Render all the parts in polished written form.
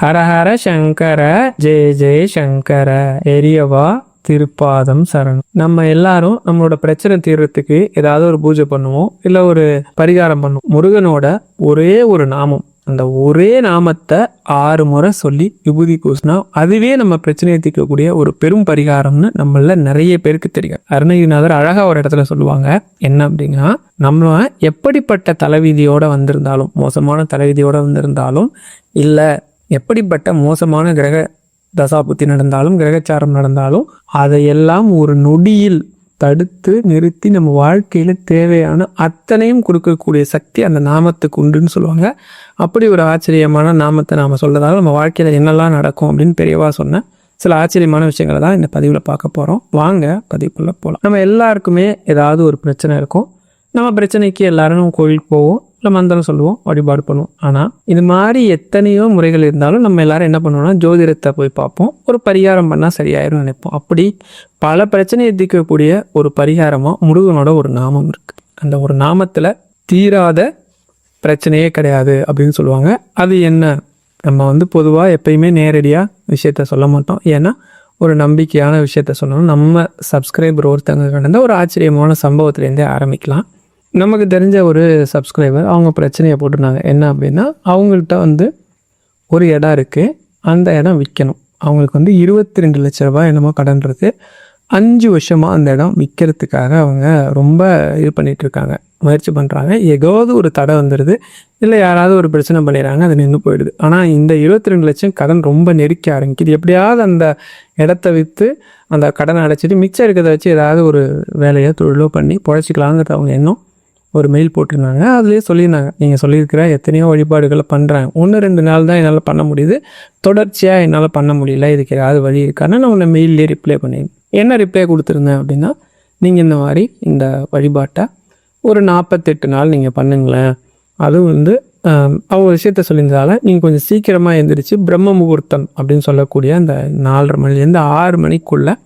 ஹரஹர சங்கர ஜெய ஜெய சங்கர எரியவா திருப்பாதம் சரணம். நம்ம எல்லாரும் நம்மளோட பிரச்சனை தீர்றதுக்கு ஏதாவது ஒரு பூஜை பண்ணுவோம், இல்ல ஒரு பரிகாரம் பண்ணுவோம். முருகனோட ஒரே ஒரு நாமம், அந்த ஒரே நாமத்தை 6 முறை சொல்லி விபூதி பூசினா அதுவே நம்ம பிரச்சனையை தீர்க்கக்கூடிய ஒரு பெரும் பரிகாரம்னு நம்மள நிறைய பேருக்கு தெரியும். அருணகிரிநாதர் அழகா ஒரு இடத்துல சொல்லுவாங்க, என்ன அப்படின்னா, நம்ம எப்படிப்பட்ட தலைவிதியோட வந்திருந்தாலும், மோசமான தலைவிதியோட வந்திருந்தாலும், இல்ல எப்படிப்பட்ட மோசமான கிரக தசாபுத்தி நடந்தாலும், கிரகச்சாரம் நடந்தாலும், அதையெல்லாம் ஒரு நொடியில் தடுத்து நிறுத்தி நம்ம வாழ்க்கையில தேவையான அத்தனையும் கொடுக்கக்கூடிய சக்தி அந்த நாமத்துக்கு உண்டுன்னு சொல்லுவாங்க. அப்படி ஒரு ஆச்சரியமான நாமத்தை நாம சொல்றதால நம்ம வாழ்க்கையில என்னெல்லாம் நடக்கும் அப்படின்னு பெரியவா சொன்ன சில ஆச்சரியமான விஷயங்களை தான் இந்த பதிவில் பார்க்க போறோம். வாங்க பதிவுக்குள்ள போகலாம். நம்ம எல்லாருக்குமே ஏதாவது ஒரு பிரச்சனை இருக்கும். நம்ம பிரச்சனைக்கு எல்லாரும் கோயிலுக்கு போவோம், இல்லை மந்திரம் சொல்லுவோம், வழிபாடு பண்ணுவோம். ஆனால் இது மாதிரி எத்தனையோ முறைகள் இருந்தாலும் நம்ம எல்லாரும் என்ன பண்ணுவோம்னா, ஜோதிடத்தை போய் பார்ப்போம், ஒரு பரிகாரம் பண்ணால் சரியாயிரும் நினைப்போம். அப்படி பல பிரச்சனையை தீர்க்கக்கூடிய ஒரு பரிகாரமாக முருகனோட ஒரு நாமம் இருக்கு. அந்த ஒரு நாமத்தில் தீராத பிரச்சனையே கிடையாது அப்படின்னு சொல்லுவாங்க. அது என்ன? நம்ம பொதுவாக எப்பயுமே நேரடியாக விஷயத்த சொல்ல மாட்டோம். ஏன்னா ஒரு நம்பிக்கையான விஷயத்த சொல்லணும். நம்ம சப்ஸ்கிரைபர் ஒருத்தங்க கடந்த ஒரு ஆச்சரியமான சம்பவத்திலேருந்தே ஆரம்பிக்கலாம். நமக்கு தெரிஞ்ச ஒரு சப்ஸ்கிரைபர் அவங்க பிரச்சனையை போட்டிருந்தாங்க. என்ன அப்படின்னா, அவங்கள்ட்ட ஒரு இடம் இருக்குது, அந்த இடம் விற்கணும். அவங்களுக்கு 22 லட்ச ரூபாய் என்னமோ கடன் இருக்குது. 5 வருஷமாக அந்த இடம் விற்கிறதுக்காக அவங்க ரொம்ப இது பண்ணிட்டு இருக்காங்க, முயற்சி பண்ணுறாங்க. ஏதாவது ஒரு தடை வந்துடுது, இல்லை யாராவது ஒரு பிரச்சனை பண்ணிடுறாங்க, அது நின்று போயிடுது. ஆனால் இந்த 22 லட்சம் கடன் ரொம்ப நெருக்க ஆரம்பிக்குது. எப்படியாவது அந்த இடத்த விற்று அந்த கடனை அடைச்சிட்டு மிச்சம் இருக்கிறத வச்சு ஏதாவது ஒரு வேலையோ தொழிலோ பண்ணி பொழைச்சிக்கலாங்கிறது அவங்க எண்ணம். ஒரு மெயில் போட்டிருந்தாங்க. அதுலேயே சொல்லியிருந்தாங்க, நீங்கள் சொல்லியிருக்கிற எத்தனையோ வழிபாடுகளை பண்ணுறேன், 1-2 நாள் தான் என்னால் பண்ண முடியுது, தொடர்ச்சியாக என்னால் பண்ண முடியல, இதுக்கு ஏதாவது வழி இருக்கான்னு நான் உன்னை மெயிலே ரிப்ளை பண்ணியிருந்தேன். என்ன ரிப்ளை கொடுத்துருந்தேன் அப்படின்னா, நீங்கள் இந்த மாதிரி இந்த வழிபாட்டை ஒரு 48 நாள் நீங்கள் பண்ணுங்களேன். அதுவும் அவங்க விஷயத்த சொல்லியிருந்தால நீங்கள் கொஞ்சம் சீக்கிரமாக எழுந்திரிச்சு பிரம்ம முகூர்த்தம் அப்படின்னு சொல்லக்கூடிய அந்த 4:30 மணிலேருந்து 6 மணிக்குள்ளே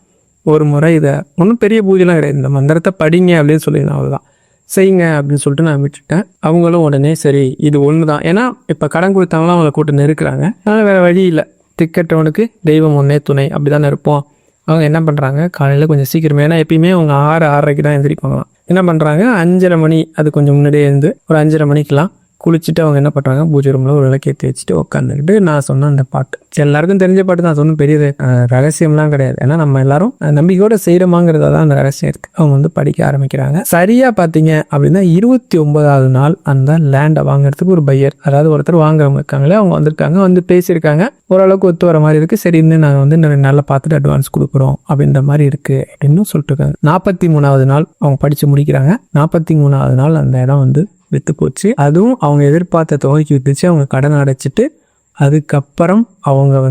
ஒரு முறை, இதை ஒன்றும் பெரிய பூஜைலாம் கிடையாது, இந்த மந்திரத்தை படிங்க அப்படின்னு சொல்லியிருந்தேன், அவ்வளோதான், செய்யுங்க அப்படின்னு சொல்லிட்டு நான் விட்டுட்டேன். அவங்களும் உடனே சரி இது ஒன்று தான், ஏன்னா இப்போ கடன் கொடுத்தாங்களாம் அவங்களை கூட்டு நெருக்கிறாங்க. அதனால் வேறு வழி இல்லை, திக்கற்றவனுக்கு தெய்வம் ஒன்றே துணை, அப்படி தானே இருப்போம். அவங்க என்ன பண்ணுறாங்க, காலையில் கொஞ்சம் சீக்கிரமே, ஏன்னா எப்பயுமே அவங்க 6-6:30 தான் எழுந்திரிப்பாங்களாம். என்ன பண்ணுறாங்க, 5:30 மணி, அது கொஞ்சம் முன்னாடியே ஒரு 5:30 மணிக்கெலாம் குளிச்சுட்டு அவங்க என்ன பண்ணுறாங்க, பூஜை ரூமில் ஒரு விளக்கேற்றி வச்சுட்டு உட்காந்துக்கிட்டு நான் சொன்ன அந்த பாட்டு, எல்லாருக்கும் தெரிஞ்ச பாட்டு தான், சொன்ன பெரிய ரகசியம்லாம் கிடையாது. ஏன்னா நம்ம எல்லாரும் நம்பிக்கையோட செய்கிறோமாங்கிறதா தான் அந்த ரகசியம் இருக்குது. அவங்க படிக்க ஆரம்பிக்கிறாங்க. சரியாக பார்த்தீங்க அப்படின்னா 29வது நாள் அந்த லேண்டை வாங்குறதுக்கு ஒரு பையர், அதாவது ஒருத்தர் வாங்குறவங்க இருக்காங்களே, அவங்க வந்திருக்காங்க, பேசியிருக்காங்க, ஓரளவுக்கு ஒத்து வர மாதிரி இருக்குது. சரி, இன்னும் நாங்கள் நல்லா பார்த்துட்டு அட்வான்ஸ் கொடுக்குறோம் அப்படின்ற மாதிரி இருக்குது அப்படின்னு சொல்லிட்டு இருக்காங்க. 43வது நாள் அவங்க படித்து முடிக்கிறாங்க. 43வது நாள் அந்த இடம் விற்று போச்சு. அதுவும் அவங்க எதிர்பார்த்த தொகைக்கு விற்றுச்சு. அவங்க கடன் அடைச்சிட்டு அதுக்கப்புறம் அவங்க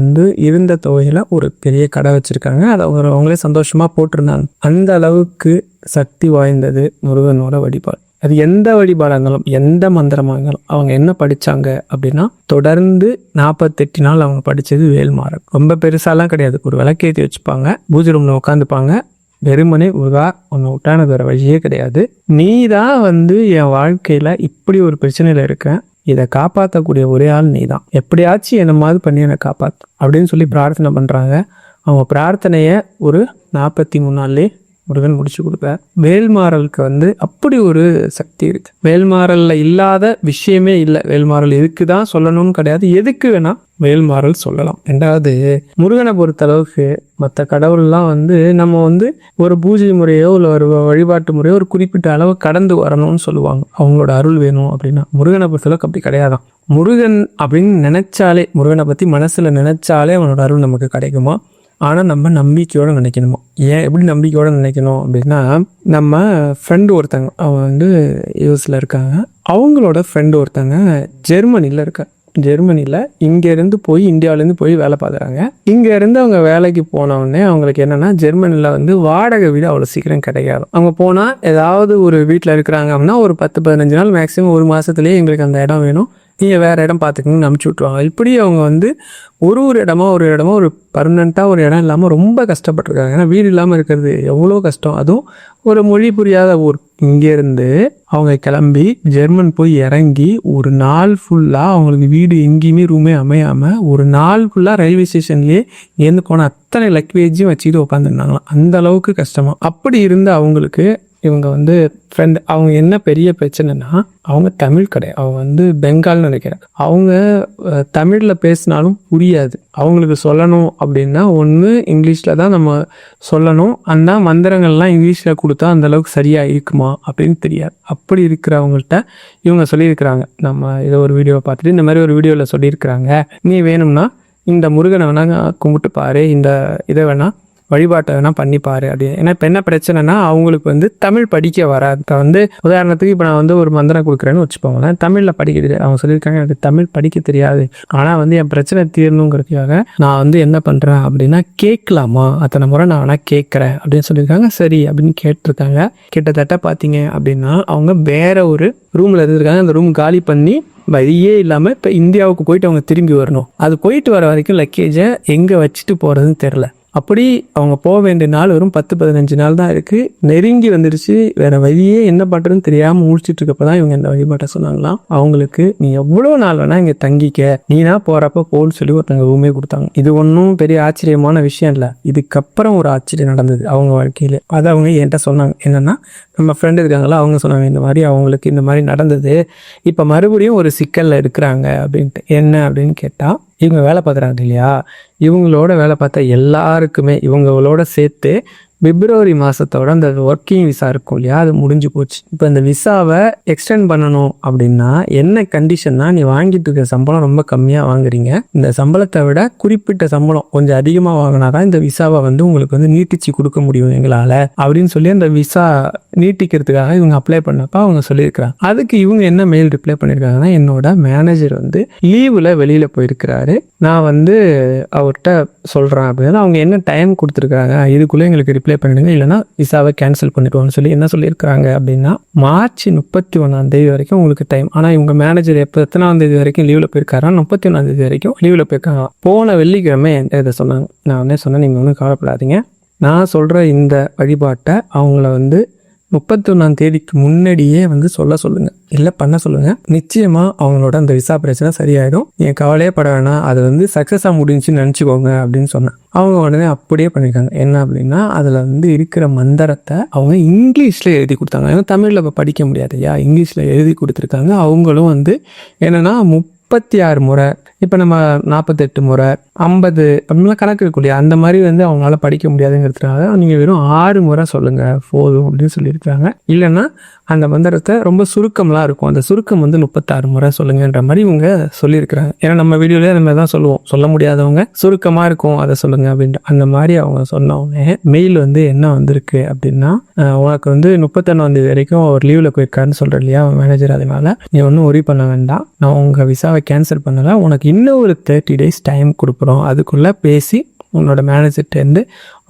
இருந்த தொகையில் ஒரு பெரிய கடை வச்சுருக்காங்க. அதை அவங்களே சந்தோஷமாக போட்டிருந்தாங்க. அந்த அளவுக்கு சக்தி வாய்ந்தது முருகனோட வழிபாடு. அது எந்த வழிபாடாக இருந்தாலும், எந்த மந்திரமாக இருந்தாலும், அவங்க என்ன படித்தாங்க அப்படின்னா, தொடர்ந்து 48 நாள் அவங்க படித்தது வேல்மாறல். ரொம்ப பெருசாலாம் கிடையாது, ஒரு விளக்கேற்றி வச்சுப்பாங்க, பூஜை ரூமில் உட்காந்துப்பாங்க, வெறுமனே உதா ஒன்று விட்டானது வேறு வழியே கிடையாது. நீ தான் என் வாழ்க்கையில் இப்படி ஒரு பிரச்சனையில் இருக்கேன், இதை காப்பாற்றக்கூடிய ஒரே ஆள் நீ தான், எப்படியாச்சும் என்ன மாதிரி பண்ணி என்னை காப்பாற்று அப்படின்னு சொல்லி பிரார்த்தனை பண்ணுறாங்க. அவங்க பிரார்த்தனையை ஒரு 43 நாள்லேயே முருகன் முடிச்சு கொடுப்பார். வேல்மாறலுக்கு அப்படி ஒரு சக்தி இருக்கு. வேல்மாறல்ல இல்லாத விஷயமே இல்லை. வேல்மாறல் எதுக்கு தான் சொல்லணும்னு கிடையாது, எதுக்கு வேணா வேல்மாறல் சொல்லலாம். ரெண்டாவது, முருகனை பொறுத்த அளவுக்கு மற்ற கடவுள்லாம் நம்ம ஒரு பூஜை முறையோ இல்லை ஒரு வழிபாட்டு முறையோ ஒரு குறிப்பிட்ட அளவு கடந்து வரணும்னு சொல்லுவாங்க, அவங்களோட அருள் வேணும் அப்படின்னா. முருகனை பொறுத்தளவுக்கு அப்படி கிடையாதான். முருகன் அப்படின்னு நினைச்சாலே, முருகனை பற்றி மனசுல நினைச்சாலே அவனோட அருள் நமக்கு கிடைக்குமா? ஆனால் நம்ம நம்பிக்கையோடு நினைக்கணுமா? ஏன் எப்படி நம்பிக்கையோடு நினைக்கணும் அப்படின்னா, நம்ம ஃப்ரெண்டு ஒருத்தங்க அவங்க யூஎஸில் இருக்காங்க, அவங்களோட ஃப்ரெண்டு ஒருத்தங்க ஜெர்மனியில் இருக்காங்க. ஜெர்மனியில் இங்கேருந்து போய் இந்தியாவிலேருந்து போய் வேலை பார்க்குறாங்க. இங்கேருந்து அவங்க வேலைக்கு போனவுடனே அவங்களுக்கு என்னென்னா, ஜெர்மனியில் வாடகை வீடு அவ்வளோ சீக்கிரம் கிடைக்காது. அவங்க போனால் ஏதாவது ஒரு வீட்டில் இருக்கிறாங்க அப்படின்னா ஒரு 10-15 நாள், மேக்ஸிமம் ஒரு மாதத்துலேயே எங்களுக்கு அந்த இடம் வேணும், நீங்கள் வேறு இடம் பார்த்துக்கணும்னு அனுப்பிச்சி விட்ருவாங்க. இப்படி அவங்க ஒரு இடமா ஒரு பர்மனெண்ட்டாக ஒரு இடம் இல்லாமல் ரொம்ப கஷ்டப்பட்டுருக்காங்க. ஏன்னா வீடு இல்லாமல் இருக்கிறது எவ்வளோ கஷ்டம், அதுவும் ஒரு மொழி புரியாத ஊர். இங்கேருந்து அவங்க கிளம்பி ஜெர்மன் போய் இறங்கி ஒரு நாள் ஃபுல்லாக அவங்களுக்கு வீடு எங்கேயுமே ரூமே அமையாமல் ஒரு நாள் ஃபுல்லாக ரயில்வே ஸ்டேஷன்லேயே இங்கேருந்து போன அத்தனை லக்கேஜும் வச்சுக்கிட்டு உட்காந்துருந்தாங்களாம். அந்த அளவுக்கு கஷ்டமாக. அப்படி இருந்த அவங்களுக்கு இவங்க வந்து ஃப்ரெண்ட், அவங்க என்ன பெரிய பிரச்சனைனா அவங்க தமிழ் கிடையாது, அவங்க வந்து பெங்கால்னு நினைக்கிறேன். அவங்க தமிழில் பேசினாலும் புரியாது. அவங்களுக்கு சொல்லணும் அப்படின்னா ஒன்று இங்கிலீஷில் தான் நம்ம சொல்லணும். அந்த மந்திரங்கள்லாம் இங்கிலீஷில் கொடுத்தா அந்த அளவுக்கு சரியாக இருக்குமா அப்படின்னு தெரியாது. அப்படி இருக்கிறவங்கள்ட்ட இவங்க சொல்லியிருக்கிறாங்க, நம்ம இதை ஒரு வீடியோவை பார்த்துட்டு இந்த மாதிரி ஒரு வீடியோவில் சொல்லியிருக்கிறாங்க, நீ வேணும்னா இந்த முருகனை வேணா கும்பிட்டு பாரு, இந்த இதை வேணா வழிபாட்டை வேணா பண்ணிப்பாரு அப்படின்னு. ஏன்னா இப்போ என்ன பிரச்சனைனா அவங்களுக்கு வந்து தமிழ் படிக்க வராது. இப்போ வந்து உதாரணத்துக்கு இப்போ நான் வந்து ஒரு மந்திரம் கொடுக்குறேன்னு வச்சுப்போங்களேன், தமிழில் படிக்கிறது அவங்க சொல்லியிருக்காங்க எனக்கு தமிழ் படிக்க தெரியாது, ஆனால் வந்து என் பிரச்சனை தீரணுங்கிறதுக்காக நான் வந்து என்ன பண்ணுறேன் அப்படின்னா கேட்கலாமா, அத்தனை முறை நான் வேணா கேட்குறேன் அப்படின்னு சொல்லியிருக்காங்க. சரி அப்படின்னு கேட்டிருக்காங்க. கிட்டத்தட்ட பார்த்தீங்க அப்படின்னா அவங்க வேற ஒரு ரூமில் இருந்திருக்காங்க. அந்த ரூம் காலி பண்ணி வழியே இல்லாமல் இப்போ இந்தியாவுக்கு போயிட்டு அவங்க திரும்பி வரணும். அது போயிட்டு வர வரைக்கும் லக்கேஜை எங்கே வச்சுட்டு போகிறதுன்னு தெரில. அப்படி அவங்க போக வேண்டிய நாள் வெறும் 10-15 நாள் தான் இருக்குது. நெருங்கி வந்துடுச்சு. வேறு வழியே என்ன பண்ணுறதுன்னு தெரியாமல் முடிச்சுட்டு இருக்கப்போ தான் இவங்க இந்த வழிபாட்டை சொன்னாங்களாம். அவங்களுக்கு நீ எவ்வளோ நாள் வேணால் இங்கே தங்கிக்க, நீனா போகிறப்ப போன்னு சொல்லி ஒருத்தங்க ரூமே கொடுத்தாங்க. இது ஒன்றும் பெரிய ஆச்சரியமான விஷயம் இல்லை. இதுக்கப்புறம் ஒரு ஆச்சரியம் நடந்தது அவங்க வாழ்க்கையில். அதை அவங்க என்கிட்ட சொன்னாங்க. என்னென்னா நம்ம ஃப்ரெண்டு இருக்காங்களா, அவங்க சொன்னாங்க இந்த மாதிரி அவங்களுக்கு இந்த மாதிரி நடந்தது, இப்போ மறுபடியும் ஒரு சிக்கலில் இருக்கிறாங்க அப்படின்ட்டு. என்ன அப்படின்னு கேட்டால், இவங்க வேலை பார்க்குறாங்க இல்லையா, இவங்களோட வேலை பார்த்த எல்லாருக்குமே இவங்களோட சேர்த்து பிப்ரவரி மாதத்தோட அந்த ஒர்க்கிங் விசா இருக்கும் இல்லையா, அது முடிஞ்சு போச்சு. இப்போ இந்த விசாவை எக்ஸ்டெண்ட் பண்ணணும் அப்படின்னா என்ன கண்டிஷன்னா, நீ வாங்கிட்டு இருக்க சம்பளம் ரொம்ப கம்மியாக வாங்குறீங்க, இந்த சம்பளத்தை விட குறிப்பிட்ட சம்பளம் கொஞ்சம் அதிகமாக வாங்கினா தான் இந்த விசாவை வந்து உங்களுக்கு வந்து நீட்டிச்சு கொடுக்க முடியும் எங்களால் அப்படின்னு சொல்லி அந்த விசா நீட்டிக்கிறதுக்காக இவங்க அப்ளை பண்ணப்போ அவங்க சொல்லியிருக்கிறாங்க. அதுக்கு இவங்க என்ன மெயில் ரிப்ளை பண்ணியிருக்காங்கன்னா, என்னோட மேனேஜர் வந்து லீவில் வெளியில் போயிருக்கிறாரு, நான் வந்து அவர்கிட்ட சொல்கிறேன் அப்படின்னு. அவங்க என்ன டைம் கொடுத்துருக்காங்க, இதுக்குள்ளே எங்களுக்கு ரிப்ளை பண்ணிடுங்க, இல்லைனா விசாவை கேன்சல் பண்ணிடுவோம்னு சொல்லி என்ன சொல்லியிருக்காங்க அப்படின்னா, மார்ச் 31 வரைக்கும் உங்களுக்கு டைம். ஆனால் இவங்க மேனேஜர் எத்தனாம் தேதி வரைக்கும் லீவில் போயிருக்காரா, 31 வரைக்கும் லீவில் போயிருக்காங்க. போன வெள்ளிக்கிழமை என்கிட்ட இதை சொன்னாங்க. நான் உடனே சொன்னேன், நீங்கள் ஒன்றும் கவலைப்படாதீங்க, நான் சொல்கிற இந்த வழிபாட்டை அவங்கள வந்து 31 முன்னாடியே வந்து சொல்லுங்கள், இல்லை பண்ண சொல்லுங்கள், நிச்சயமாக அவங்களோட அந்த விசா பிரச்சனை சரியாயிடும், என் கவலையே பட வேணாம், அது வந்து சக்ஸஸாக முடிஞ்சுன்னு நினச்சிக்கோங்க அப்படின்னு சொன்னேன். அவங்க உடனே அப்படியே பண்ணியிருக்காங்க. என்ன அப்படின்னா, அதில் வந்து இருக்கிற மந்திரத்தை அவங்க இங்கிலீஷில் எழுதி கொடுத்தாங்க. ஏன்னா தமிழில் இப்போ படிக்க முடியாதையா, இங்கிலீஷில் எழுதி கொடுத்துருக்காங்க. அவங்களும் வந்து என்னென்னா 36 முறை, இப்போ நம்ம 48 முறை 50 அப்படின்லாம் கணக்கு இருக்கும் இல்லையா, அந்த மாதிரி வந்து அவங்களால படிக்க முடியாதுங்கிறதுனால நீங்கள் வெறும் 6 முறை சொல்லுங்கள் போதும் அப்படின்னு சொல்லியிருக்காங்க. இல்லைன்னா அந்த மந்திரத்தை ரொம்ப சுருக்கம்லாம் இருக்கும், அந்த சுருக்கம் வந்து 36 முறை சொல்லுங்கன்ற மாதிரி இவங்க சொல்லியிருக்கிறாங்க. ஏன்னா நம்ம வீடியோலேயே அந்த மாதிரி தான் சொல்லுவோம், சொல்ல முடியாதவங்க சுருக்கமாக இருக்கும் அதை சொல்லுங்க அப்படின்ட்டு. அந்த மாதிரி அவங்க சொன்னவங்க மெயில் வந்து என்ன வந்திருக்கு அப்படின்னா, உனக்கு வந்து 31 வரைக்கும் ஒரு லீவில் போயிருக்காருன்னு சொல்கிறேன் இல்லையா மேனேஜர், அதனால நீ ஒன்றும் ஒரி பண்ண வேண்டாம், நான் உங்கள் விசாவை கேன்சல் பண்ணலை, உனக்கு இன்னும் ஒரு 30 days டைம் கொடுக்குறோம், அதுக்குள்ளே பேசி உன்னோட மேனேஜர்கிட்டேருந்து